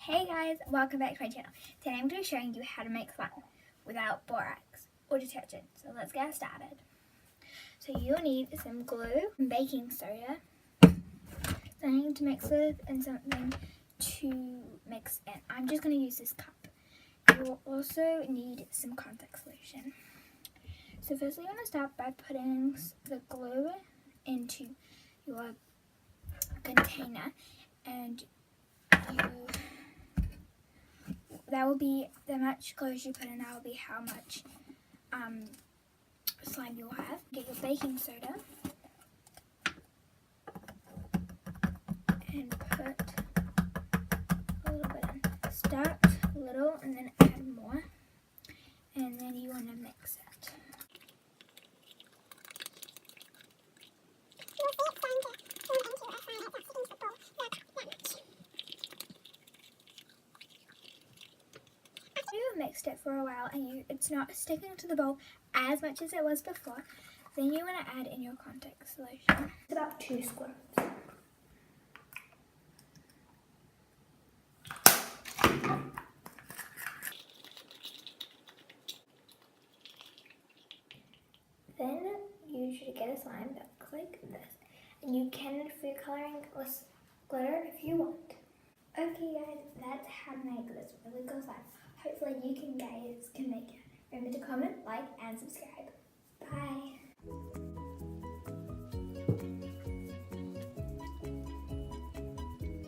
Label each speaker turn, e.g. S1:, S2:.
S1: Hey guys, welcome back to my channel. Today I'm going to be showing you how to make slime without borax or detergent. So let's get started. So you'll need some glue, baking soda, something to mix with, and something to mix in. I'm just going to use this cup. You will also need some contact solution. So firstly, you want to start by putting the glue into your container, and that will be the much glue you put in, that will be how much slime you'll have. Get your baking soda and put a little bit in. Start little and then add more, and then you want to mix it. You've mixed it for a while and it's not sticking to the bowl as much as it was before, then you want to add in your contact solution. It's about 2 squirts. Then you should get a slime that looks like this. And you can add food coloring or glitter if you want. Okay guys, that's how to make this really cool slime. Hopefully you guys can make it. Remember to comment, like, and subscribe. Bye!